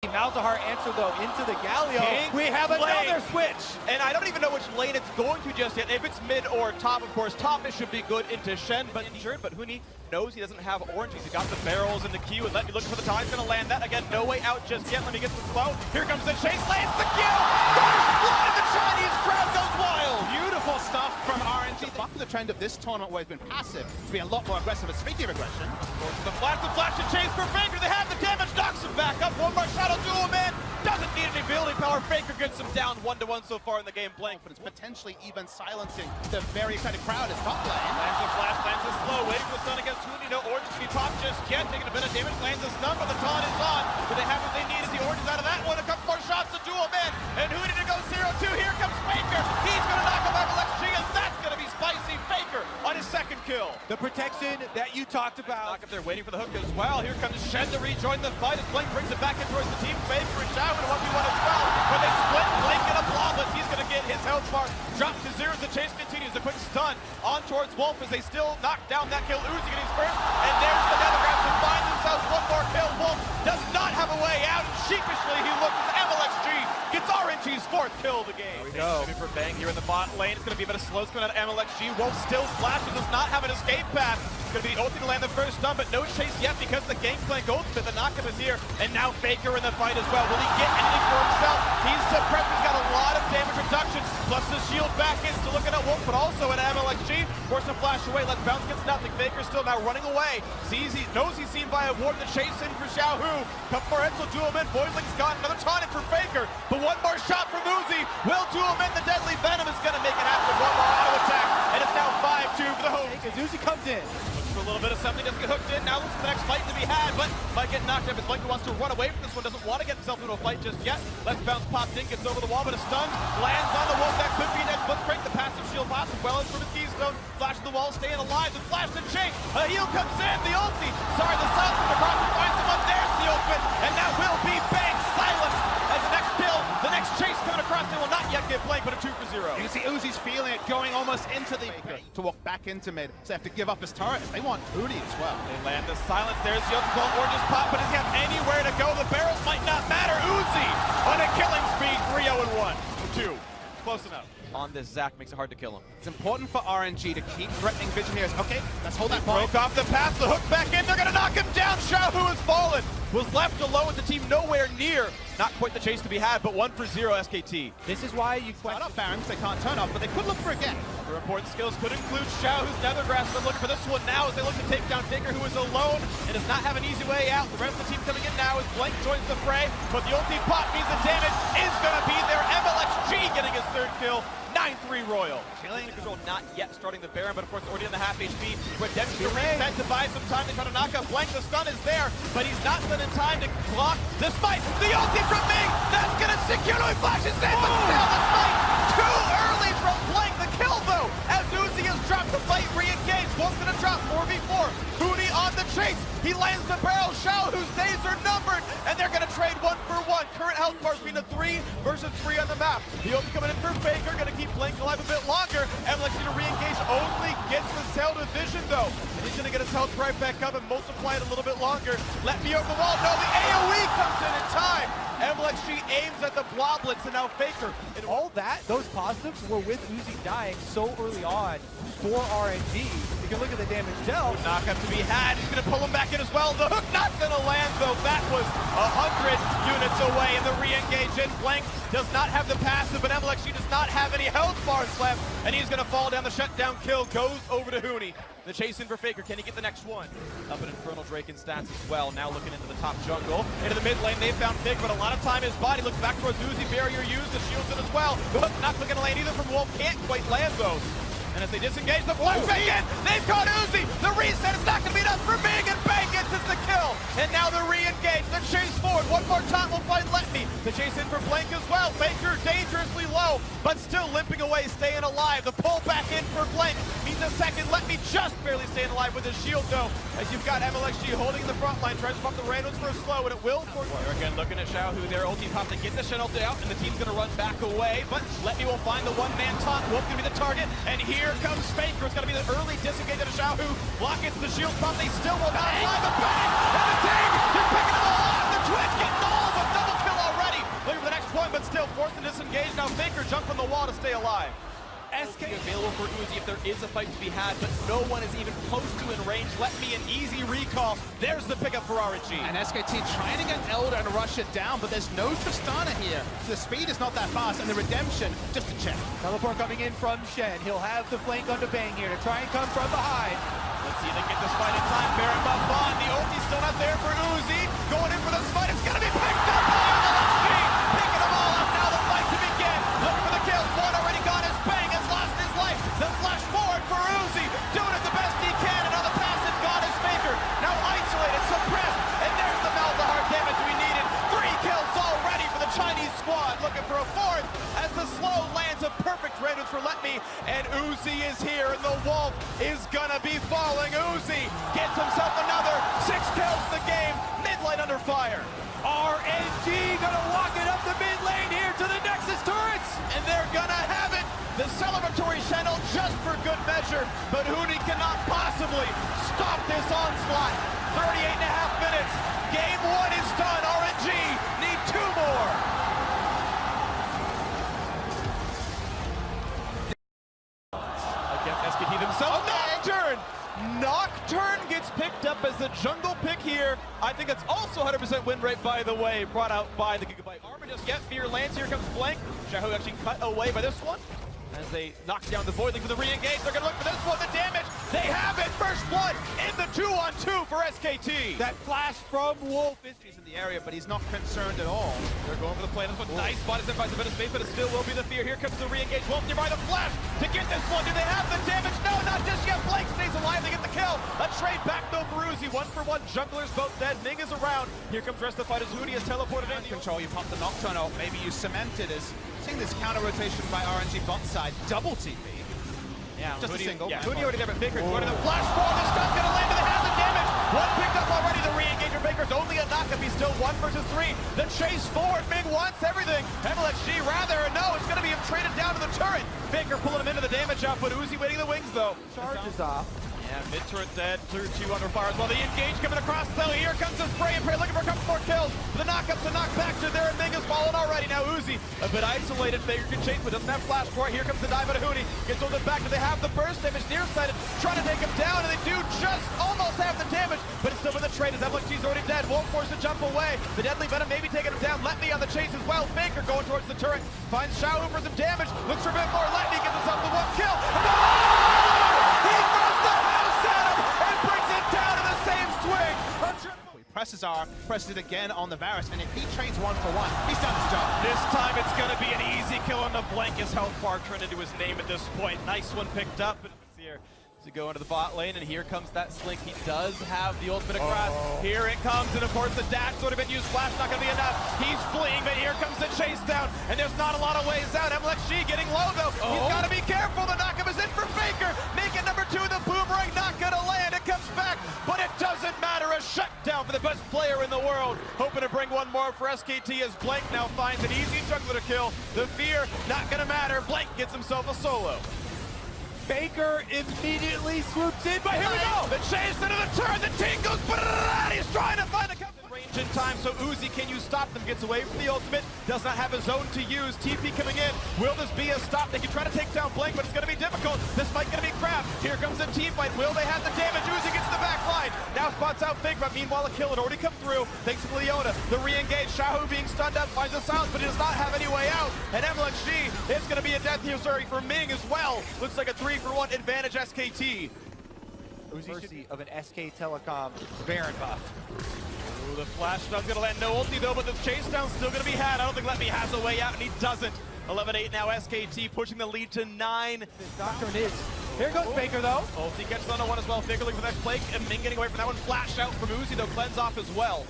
Malzahar answer though into the Galio. We have another switch. And I don't even know which lane it's going to just yet. If it's mid or top, of course, top it should be good into Shen, but injured. But Huni knows he doesn't have oranges. He got the barrels in the queue and let me looking for the time. He's gonna land that again. No way out just yet. Let me get some slow. Here comes the chase. Lands the kill. First blood in the Chinese crowd goes wild. Beautiful stuff from RNG. Buck the trend of this tournament where he's been passive to be a lot more aggressive. And speaking of aggression, the flash and chase for Faker. They have the damage. Knocks him back up. One more shadow duel, man. Doesn't need any ability power. Faker gets him down 1-1 so far in the game. Blank, but it's potentially even silencing the very excited crowd as top lane. Lands a flash, lands a slow, waiting for the stun against Huni. No orange to be popped just yet. Taking a bit of damage, lands a stun, but the taunt is on. Do they have what they need as the orange is out of that one? A couple more shots to duel, man. And Huni to go 0-2. Here comes Faker. He's going to knock him out of XG, and that's going to be spicy. Faker on his second kill. The protection that you talked about. Knock up there, waiting for the hook as well. Here comes Shen to rejoin the fight as Blank brings it back in towards the team. Faker and Xiao in 1v1 as well. But they split, Blank and a flawless. He's going to get his health bar dropped to 0 as the chase continues. A quick stun on towards Wolf as they still knock down that kill. Uzi getting first, and there's the nether grab to find themselves one more kill. Wolf does not have a way out. Sheepishly, he looks at MLXG, gets RNG's fourth kill of the game. There we go. Maybe for Bang here in the bot lane. It's going to be a bit of slow coming out of MLXG. Wolf still flashes, does not have an escape path. It's going to be the ulti to land the first stun, but no chase yet because the Gangplank ultimate. The knockup is here, and now Faker in the fight as well. Will he get anything for himself? He's suppressed. He's got a lot of damage reduction, plus the shield back in. Still looking at Wolf, but also at MLXG. Force him flash away. Let's bounce gets nothing. Faker still now running away. Knows he's seen by a ward. The chase in for Xiaohu. Couple more hits will duel him in. Voidling's got another taunt in for Faker, but one more shot from Uzi will duel him in. The deadly venom is going to make it happen. One more auto attack, and it's now 5-2 for the home. As Uzi comes in. A little bit of something, doesn't get hooked in. Now looks for the next fight to be had, but might get knocked up as Blanker wants to run away from this one. Doesn't want to get himself into a fight just yet. Let's bounce popped in, gets over the wall, but a stun lands on the Wolf. That could be next. Let's break the passive shield pops as well as from the keystone. Flash the wall, staying alive. The flash and chain. A heal comes in. The ulti. Sorry, the silence from across to find someone. There's the open, and that will be Bang silenced as the next kill. The next chase coming across. They will not yet get Blank, but a 2-0. You can see Uzi's feeling it, going almost into the to walk back into mid. So they have to give up his turret if they want Udi as well. They land the silence. There's the ultimate call. Orange's pop, but does he have anywhere to go? The barrels might not matter. Uzi on a killing speed. 3-0-1. 2. Close enough. On this, Zach makes it hard to kill him. It's important for RNG to keep threatening Visionaries. Okay, let's hold that point. Broke off the pass, the hook back in. They're going to knock him down. Xiaohu has fallen. Was left alone with the team nowhere near. Not quite the chase to be had, but 1-0 SKT. This is why you Turn up Barons, they can't turn up, but they could look for a gang. The important skills could include Xiaohu's Nether Grasp. They're looking for this one now as they look to take down Faker, who is alone and does not have an easy way out. The rest of the team coming in now as Blank joins the fray, but the ulti pop means the damage is going to be there. MLXG getting his third kill. 9-3 Royal. Chilling control not yet starting the Baron, but of course already on the half HP. Redemption to reset to buy some time. They try to knock out Blank. The stun is there, but he's not done in time to block the smite. The ulti from Ming. That's going to secure. No, he flashes in, but still the smite. Too early from Blank. The kill though, as Uzi has dropped the fight, re-engaged. Wolf's going to drop 4v4. Huni on the chase. He lands the barrel. Xiao, whose days are numbered, and they're going to trade 1-for-1. Current health bars being a 3 versus 3 on the map. The ulti coming in for Faker, going to keep Blank alive a bit longer. MLXG to re-engage, only gets the cell to vision though. And he's going to get his health right back up and multiply it a little bit longer. Let me over the wall. No, the AoE comes in time. MLXG aims at the bloblets, and now Faker. And all that, those positives were with Uzi dying so early on for RNG. You can look at the damage dealt. Knockup to be had. He's going to pull him back in as well. The hook not going to land though. That was 100 units away, and the re-engage in. Blank does not have the passive, but MLXG does not have any health bars left, and he's going to fall down. The shutdown kill goes over to Huni. The chase in for Faker. Can he get the next one? Up an Infernal Drake in stats as well. Now looking into the top jungle. Into the mid lane, they found Faker, but a lot of time his body looks back towards Uzi. Barrier used, the shield's in as well. The hook not clicking to lane either from Wolf. Can't quite land though. And as they disengage, the flash back in, they've caught Uzi. The reset is not going to be enough for Bing, and Bang gets us the kill. And now the re-engage, the chase forward. One more time will find Let Me. The chase in for Blank as well. Faker dangerously low, but still limping away, staying alive. The pull back in for Blank means a second. Let Me just barely staying alive with his shield though, as you've got MLXG holding in the front line, tries to pop the randoms for a slow, and it will for again looking at Xiaohu. Their ulti pop to get the Shen ulti out, and the team's going to run back away, but Let Me will find the one-man taunt. Wolf going to be the target, and here comes Faker. It's going to be the early disengage of Xiaohu. Block gets the shield pump. They still will not alive. A bang! And the tag! They're picking it all off. The Twitch getting all of them. Double wall to stay alive. SK Available for Uzi if there is a fight to be had, but no one is even close to in range. Let me an easy recall. There's the pickup for RNG. And SKT trying to get Elder and rush it down, but there's no Tristana here. The speed is not that fast, and the redemption, just a check. Teleport coming in from Shen. He'll have the flank onto Bang here to try and come from behind. Let's see if they get this fight in time. Baron buff on. The ulti's still not there for Uzi. Going in for this fight. It's going to be picked up by RNG. Picking them all up now. The fight to begin. Looking for the kills. One already gone. As Bang has lost his life. The flash forward for Uzi. Doing it the best he can. And on the passive, got his Faker. Now isolated, suppressed. And there's the Malzahar damage we needed. 3 kills already for the Chinese squad. Looking for a 4th as the slow lands a perfect range for Let Me. And Uzi is here. And the Wolf is going to be falling. Uzi gets himself another 6 kills in the game. Mid-lane under fire. RNG gonna walk it up the mid lane here to the Nexus turrets. And they're gonna have it. The celebratory channel just for good measure, but Huni cannot possibly stop this onslaught. 38.5 minutes. Game 1 is done. RNG need 2 more. Against SKT themselves. Nocturne! Nocturne gets picked up as the jungle pick here. I think it's also 100% win rate, by the way, brought out by the Gigabyte Armor. Just yet, Fear lands. Here comes Blank. Shahu actually cut away by this one. As they knock down the Voidling for the re-engage, they're going to look for this one, the damage. They have it. First blood in the 2-on-2 for SKT. That flash from Wolf is He's in the area, but he's not concerned at all. They're going for the play. This one, nice spot. Is buys a bit of space, but it still will be the Fear. Here comes the re-engage. Wolf nearby the flash to get this one. Do they have the damage? No, not just yet. Blake stays alive. They get the kill. A trade back though for Uzi. 1-for-1. Junglers both dead. Ming is around. Here comes rest of the fight as Huni is teleported in. Control, you pop the Nocturne out, maybe you cement it as seeing this counter rotation by RNG bot side, double TP. Yeah, Just a single. Yeah, Huni already there, but Baker's going to the flash ball. This stuff's going to land, and they have the damage. One picked up already. The re-engage for Baker's only a knock-up. He's still 1 versus 3. The chase forward. Ming wants everything. MLXG rather, and no, it's going to be him traded down to the turret. Baker pulling him into the damage output. Uzi waiting the wings, though. charges off. Yeah, mid-turret dead, through 2 under fire as well. The engage coming across, though. Here comes the spray and pray, looking for a couple more kills. The knock-up to knock back to there, and Ming is falling already. Now Uzi, a bit isolated. Faker can chase, but doesn't have flash for it. Here comes the dive out of Huni. Gets hold it back. Do they have the burst damage? Nearsighted, trying to take him down, and they do just almost have the damage, but it's still with the trade as MLXG's already dead. Won't force to jump away. The Deadly Venom maybe taking him down. Let Me on the chase as well. Faker going towards the turret. Finds Xiao for some damage. Looks for a bit more. Let Me gets himself the 1 kill. He throws the house at him and brings it down in the same swing. He presses R, presses it again on the Varus, and if he trades 1-for-1, he's done his job. This time it's going to be an easy kill on the Blank. His health bar turned into his name at this point. Nice one picked up. Here to go into the bot lane, and here comes that Slink. He does have the ultimate across. Here it comes, and of course the dash would have been used. Flash not going to be enough. He's fleeing, but here comes the chase down, and there's not a lot of ways out. MLXG getting low, though. He's got to be careful. The knockup is in for Faker. Making number 2, the boomerang not going to land. It comes back, but it doesn't matter. A shutdown for the best player in the world. Hoping to bring one more for SKT as Blank now finds an easy jungler to kill. The Fear not going to matter. Blank gets himself a solo. Baker immediately swoops in, but here we go! The chase into the turn, the team goes, he's trying to find the range in time, so Uzi, can you stop them? Gets away from the ultimate, does not have a zone to use. TP coming in, will this be a stop? They can try to take down Blank, but it's going to be difficult. This might going to be crap. Here comes the team fight. Will they have the damage? Uzi gets the back line. Now spots out Figma. Meanwhile, a kill had already come through, thanks to Leona. The re-engage, Shahu being stunned up, finds the silence, but he does not have any way out. And MLXG, it's going to be a death here, sorry, for Ming as well. Looks like a 3-for-1 advantage SKT. Mercy of an SK Telecom Baron buff. Ooh, the flash stun's gonna land, no ulti though, but the chase down's still gonna be had. I don't think Let Me has a way out, and he doesn't. 11-8 now, SKT pushing the lead to 9. This Nocturne is. Here goes Baker though. Ulti gets on one as well. Faker looking for that flank, and Ming getting away from that one. Flash out from Uzi though, cleanse off as well.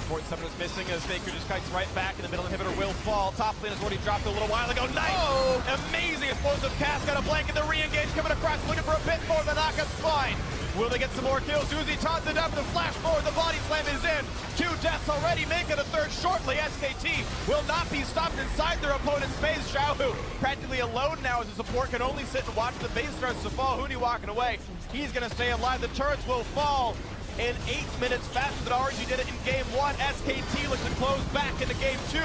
Important summon is missing as Faker just kites right back, and the middle inhibitor will fall. Top lane has already dropped a little while ago. Nice! Oh. Amazing explosive cast, got a blanket, the re-engage coming across, looking for a bit more, the knockup's fine. Will they get some more kills? Uzi taunts it up, the flash forward, the body slam is in. 2 deaths already, making a 3rd shortly. SKT will not be stopped inside their opponent's base. Xiaohu practically alone now as the support can only sit and watch the base starts to fall. Huni walking away. He's gonna stay alive. The turrets will fall in 8 minutes faster than RNG did it in game 1. SKT looks to close back into game 2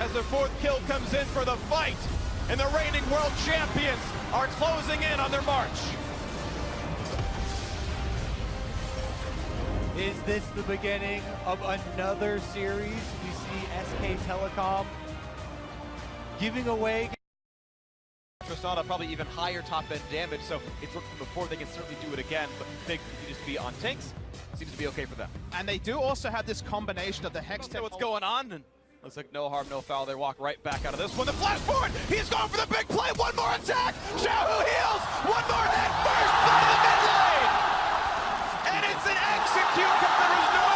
as their 4th kill comes in for the fight. and the reigning world champions are closing in on their march. Is this the beginning of another series? We see SK Telecom giving away. Tristana probably even higher top-end damage, so it's worked from before. They can certainly do it again, but Big can just be on tanks. Seems to be okay for them. And they do also have this combination of the Hex Know what's going on, and looks like no harm, no foul. They walk right back out of this one. The flash forward, he's going for the big play. One more attack. Xiaohu heals. One more hit. First blood in the mid lane, and it's an execute because there is no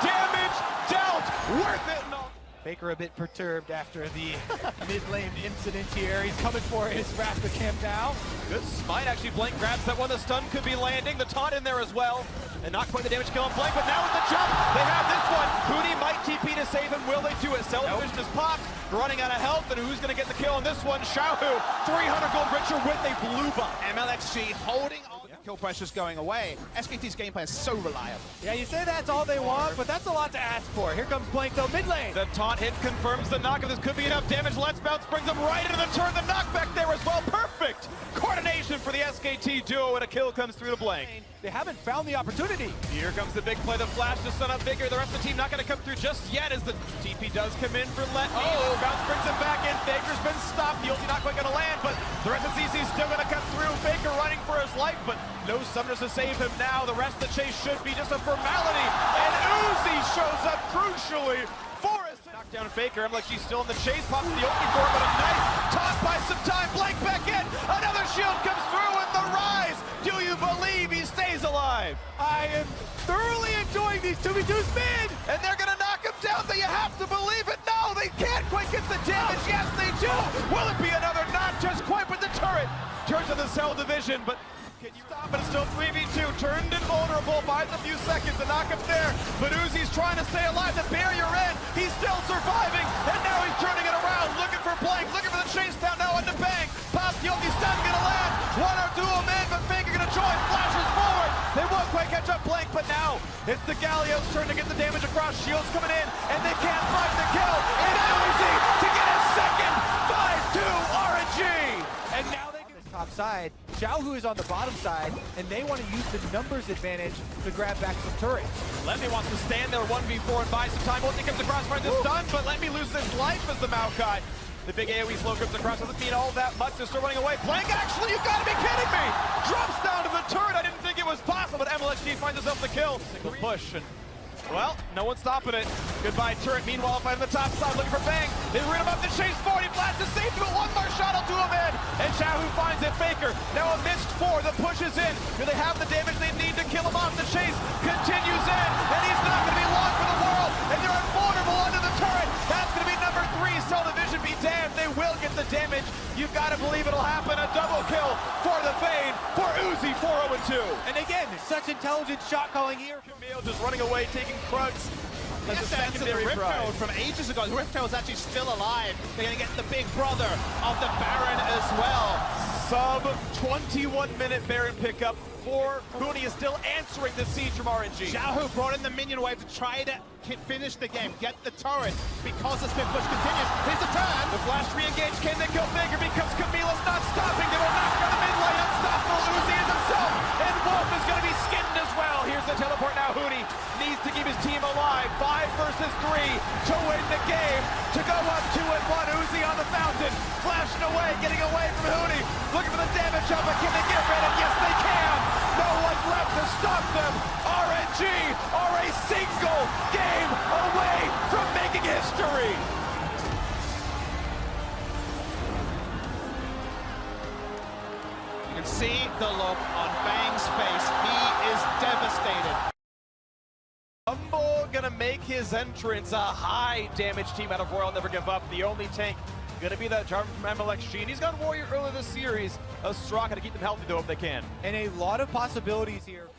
damage dealt. Worth it. No. Faker a bit perturbed after the mid-lane incident here. He's coming for his Wrath to camp now. Good smite, actually. Blank grabs that one. The stun could be landing. The taunt in there as well. And not quite the damage kill on Blank, but now with the jump, they have this one. Hootie might TP to save him. Will they do it? Television is popped, running out of health, and who's going to get the kill on this one? Xiaohu, 300 gold richer with a blue buff. MLXG holding on. Kill pressure's going away. SKT's gameplay is so reliable. Yeah, you say that's all they want, but that's a lot to ask for. Here comes Blank though, mid lane. The taunt hit confirms the knock. If this could be enough damage, Let's Bounce brings him right into the turn. The knockback there as well. Perfect coordination for the SKT duo, and a kill comes through to Blank. They haven't found the opportunity. Here comes the big play, the flash to stun up Vigor. The rest of the team not going to come through just yet as the TP does come in for Let Me. Oh, Bounce brings him back in. Faker's been stopped. The ulti not quite going to land, but the rest of CC's still going to come through. Faker running for his life, but no summoners to save him now. The rest of the chase should be just a formality, and Uzi shows up crucially for us. Knockdown Faker. MLXG still in the chase. Pops the ulti for him, but a nice taunt by some time. Blank back in. Another shield comes through with the rise. Do you believe he stays alive? I am thoroughly enjoying these 2v2s mid. And they're going to knock him down, so you have to believe it. No, they can't quite get the damage. Yes, they do. Will it be another? Not just quite, but the turret turns to the cell division, but can you stop it? It's still 3v2. Turned invulnerable, buys a few seconds to knock him there. But Uzi's trying to stay alive. The barrier in. He's still surviving, and now he's turning it around, looking for Blank, looking for the chase down now on the bank. Pop the ulti stun gonna land. One or two of them in, but Faker gonna join. Flashes forward. They won't quite catch up Blank, but now it's the Galio's turn to get the damage across. Shields coming in, and they can't find the kill. And now Uzi to get his second 5-2 RNG. And now they get Top side, Xiaohu is on the bottom side, and they want to use the numbers advantage to grab back some turrets. Lemmy wants to stand there 1v4 and buy some time. Ulti comes across, finds this done, but Lemmy loses his life as the Maokai. The big AoE slow comes across, doesn't mean all that much. They're still running away. Blank, actually, you gotta be kidding me! Drops down to the turret. I didn't think it was possible, but MLXG finds himself the kill. Single push, and well, no one's stopping it. Goodbye, turret. Meanwhile, fighting the top side, looking for Bang. They rid him up the chase forward. He blasts to safety, but one more shot will do him in. And Xiaohu finds it. Faker now amidst four. The push is in. Do they have the damage they need to kill him off? The chase continues in, and he's not going to be long for the world. And they're invulnerable under the turret. That's going to be number 3. Cell Division be damned. They will get the damage. You've got to believe it'll happen. A double kill for the Fade for Uzi, 4-0-2. And again, such intelligent shot calling here. Camille just running away, taking Krugs as a secondary Rift prize. Herald from ages ago. The Rift Herald's actually still alive. They're going to get the big brother of the Baron as well. Sub 21-minute Baron pickup for Hootie is still answering the siege from RNG. Xiaohu brought in the minion wave to try to finish the game, get the turret, because the spin push continues. Here's the turn. The flash re-engage, can they kill Faker? Because Camila's not stopping. They will knock down the mid lane. Unstoppable. Uzi is himself. And Wolf is going to be skinned as well. Here's the teleport now. Hootie needs to keep his team alive. 5 versus 3 to win the game. To go up 2-1. Uzi on the fountain. Flashing away, getting away from Hootie. Looking for the damage up, but can they get rid of it? Yes, they can. No one left to stop them. RNG are a single game away from making history. You can see the look on Bang's face. He is devastated. Humble gonna make his entrance. A high damage team out of Royal Never Give Up. The only tank gonna be that Jarvan from MLXG. And he's got Warrior earlier this series. A Straka to keep them healthy though if they can. And a lot of possibilities here.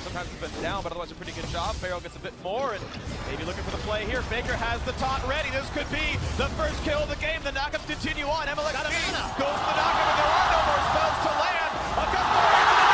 Sometimes he's been down, but otherwise a pretty good job. Pharaoh gets a bit more, and maybe looking for the play here. Faker has the taunt ready. This could be the first kill of the game. The knockups continue on. MLXG goes for the knockup, and there are no more spells to land. A couple more into the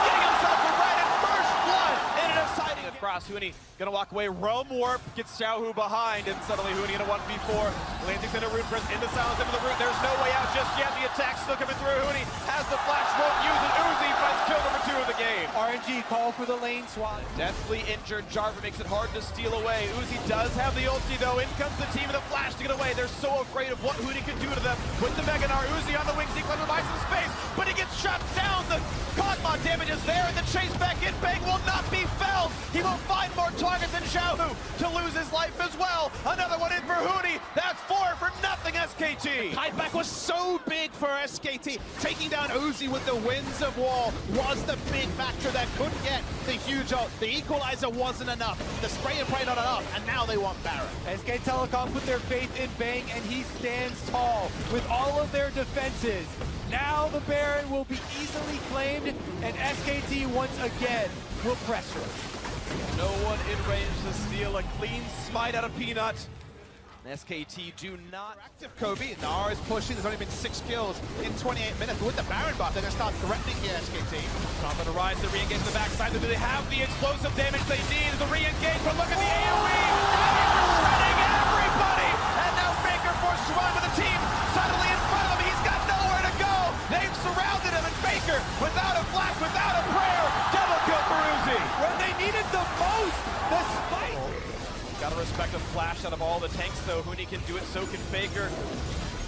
getting himself a right at first blood in an exciting across. Huni gonna walk away. Realm Warp gets Xiaohu behind, and suddenly Huni in a 1v4. Lansing's in a root press, into silence, into the root. There's no way out just yet. The attack's still coming through. Huni has the flash, won't use it. Uzi finds kill number 2 of the game. RNG call for the lane swap. Deathly injured Jarvan makes it hard to steal away. Uzi does have the ulti though. In comes the team of the flash to get away. They're so afraid of what Huni can do to them. With the Meganar, Uzi on the wings, he climbs by some space, but he gets shot down. The Kog'Maw damage is there, and the chase back in. Bang will not be felled. He will find more targets than Xiaohu to lose his life as well. Another one in for Huni. That's 4 for nothing, SKT. Kiteback was so big for SKT. Taking down Uzi with the Winds of War was the big factor that couldn't get the huge ult. The equalizer wasn't enough. The spray and pray not enough, and now they want Baron. SK Telecom put their faith in Bang, and he stands tall with all of their defenses. Now the Baron will be easily claimed, and SKT once again will pressure. No one in range to steal a clean smite out of Peanut. SKT do not. Active Kobe. Nara is pushing. There's only been 6 kills in 28 minutes. But with the Baron buff, they're going to start threatening here, SKT. Top of the rise, the re-engage the backside. Do they have the explosive damage they need? The re-engage, but look at the AoE! Shredding everybody! And now Faker forced to run with the team suddenly in front of him. He's got nowhere to go. They've surrounded him, and Faker, without a flash, without a prayer, double kill for Uzi. When they needed the most, the spike. Gotta respect the flash out of all the tanks, though. Huni can do it, so can Faker.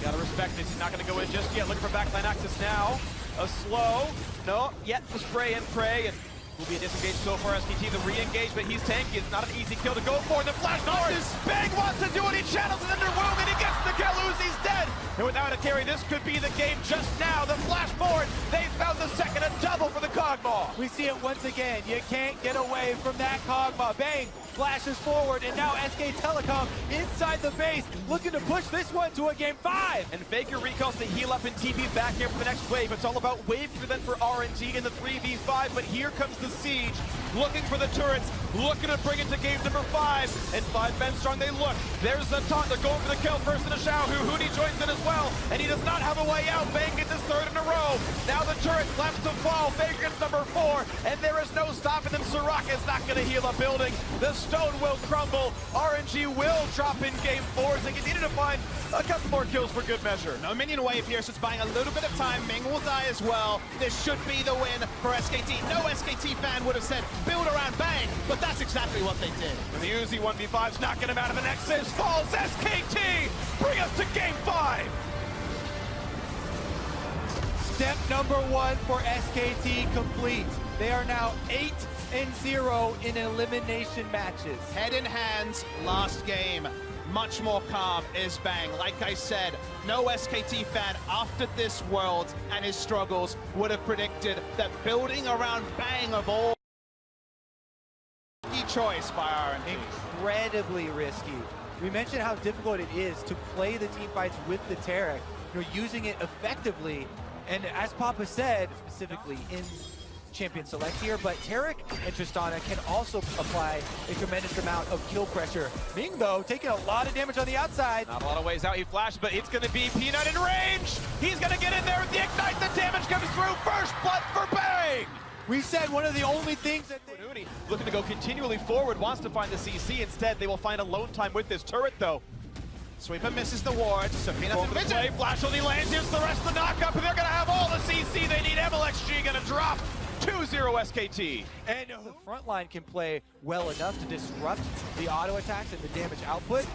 Gotta respect this. He's not gonna go in just yet. Looking for backline access now. A slow. No, yet the spray and pray. And will be a disengage so far. SKT, the re-engage, but he's tanky. It's not an easy kill to go for. The flash forward. Bang wants to do it. He channels it into Woong, and he gets the kill. Uzi's dead. And without a carry, this could be the game just now. The flash forward. They found the second, a double for the Kog'Maw. We see it once again. You can't get away from that Kog'Maw. Bang flashes forward, and now SK Telecom inside the base, looking to push this one to a game 5. And Faker recalls the heal up and TP back here for the next wave. It's all about wave event for RNG in the 3v5, but here comes the siege, looking for the turrets, looking to bring it to game number 5. And 5 men strong, they look. There's the taunt, they're going for the kill first in a Xiaohu. Huni joins in as well, and he does not have a way out. Bang gets his 3rd in a row. Now the turret's left to fall. Faker gets number 4, and there is no stopping them. Soraka is not going to heal a building. The stone will crumble. RNG will drop in game 4, so they needed to find a couple more kills for good measure. No minion wave here, so it's buying a little bit of time. Ming will die as well. This should be the win for SKT. No SKT fan would have said build around Bang, but that's exactly what they did. And the Uzi 1v5's knocking him out of the Nexus. Falls SKT. Bring us to game 5. Step number 1 for SKT complete. They are now 8-0 in elimination matches. Head in hands, last game. Much more calm is Bang. Like I said, no SKT fan after this world and his struggles would have predicted that building around Bang of all choice by RNG. Incredibly risky. We mentioned how difficult it is to play the team fights with the Taric, using it effectively. And as Papa said, specifically in Champion Select here, but Taric and Tristana can also apply a tremendous amount of kill pressure. Ming, though, taking a lot of damage on the outside. Not a lot of ways out. He flashed, but it's going to be Peanut in range. He's going to get in there with the Ignite. The damage comes through. First blood for Bang. We said one of the only things that they... Looking to go continually forward, wants to find the CC. Instead, they will find alone time with this turret, though. Sweeper misses the ward, so Peanut Over the play, flash only lands. Here's the rest of the knockup, and they're going to have all the CC they need. MLXG going to drop 2-0 SKT. And the front line can play well enough to disrupt the auto attacks and the damage output.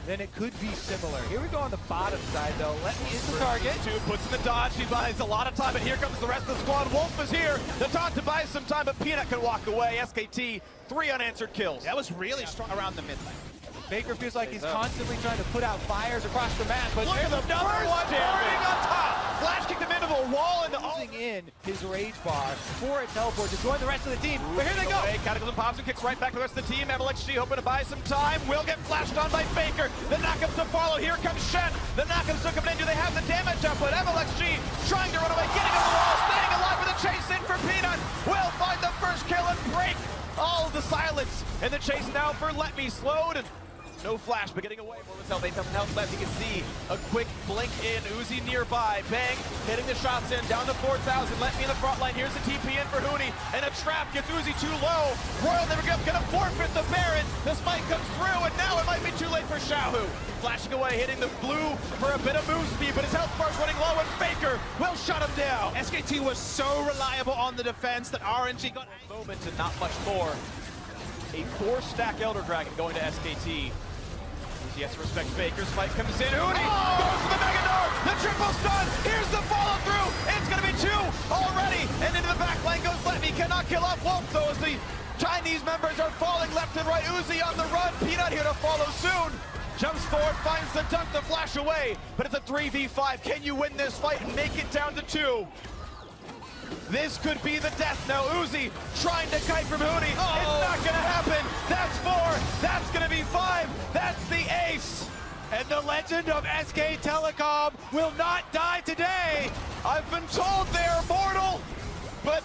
Then it could be similar. Here we go on the bottom side, though. Let me is the target. 2 puts in the dodge. He buys a lot of time, but here comes the rest of the squad. Wolf is here. The taunt to buy some time, but Peanut can walk away. SKT, 3 unanswered kills. That was really strong around the mid lane. Baker feels like he's constantly trying to put out fires across the map, but look at the number 1 burning on top. Flash kicked him into a wall and using in his rage bar for a teleport to join the rest of the team. But here they go. Cataclysm pops and kicks right back to the rest of the team. MLXG hoping to buy some time. Will get flashed on by Faker. The knockups to follow. Here comes Shen. The knockups to come in. Do they have the damage up? But MLXG trying to run away, getting on the wall, staying alive with a chase in for Peanut. Will find the first kill and break all the silence. And the chase now for Let Me slowed. And No flash, but getting away. Mortal 8,000 health left. You can see a quick blink in. Uzi nearby. Bang, hitting the shots in. Down to 4,000. Let me in the front line. Here's the TP in for Huni. And a trap gets Uzi too low. Royal never gonna forfeit the Baron. The spike comes through, and now it might be too late for Xiaohu. Flashing away, hitting the blue for a bit of move speed, but his health bar's running low, and Faker will shut him down. SKT was so reliable on the defense that RNG got Moment to not much more. A 4-stack Elder Dragon going to SKT. He has to respect Faker. Spike comes in. Huni goes for the Mega Dart. The triple stun. Here's the follow through. It's going to be 2 already. And into the back lane goes Letme. Cannot kill off Wolf though as the Chinese members are falling left and right. Uzi on the run. Peanut here to follow soon. Jumps forward, finds the dunk to flash away. But it's a 3v5. Can you win this fight and make it down to 2? This could be the death now. Uzi trying to kite from Huni. It's not going to happen. That's 4. That's going to be 5. That's the ace. And the legend of SK Telecom will not die today. I've been told they're mortal, but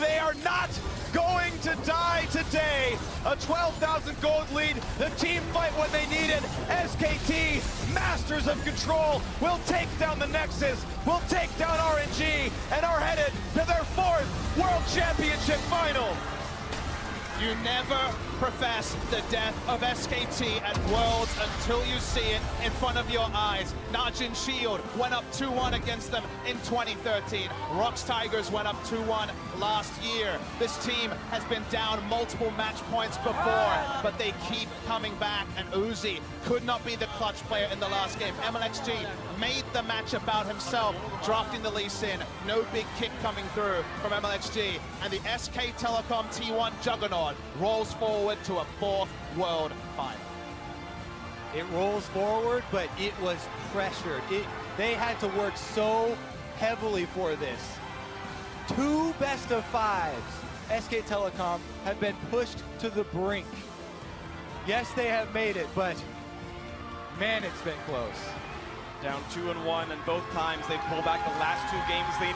they are not going to die today. A 12,000 gold lead. The team fight when they need it. SKT, masters of control, will take down the Nexus, will take down RNG, and are headed to their 4th World Championship final. You never profess the death of SKT at Worlds until you see it in front of your eyes. Najin Shield went up 2-1 against them in 2013. Rox Tigers went up 2-1 last year. This team has been down multiple match points before, but they keep coming back, and Uzi could not be the clutch player in the last game. MLXG made the match about himself, drafting the Lee Sin. No big kick coming through from MLXG, and the SK Telecom T1 juggernaut rolls forward to a 4th World final. It rolls forward, but it was pressured. They had to work so heavily for this. 2 best of 5s. SK Telecom have been pushed to the brink. Yes, they have made it, but man, it's been close. Down 2-1, and both times they pull back the last 2 games they need.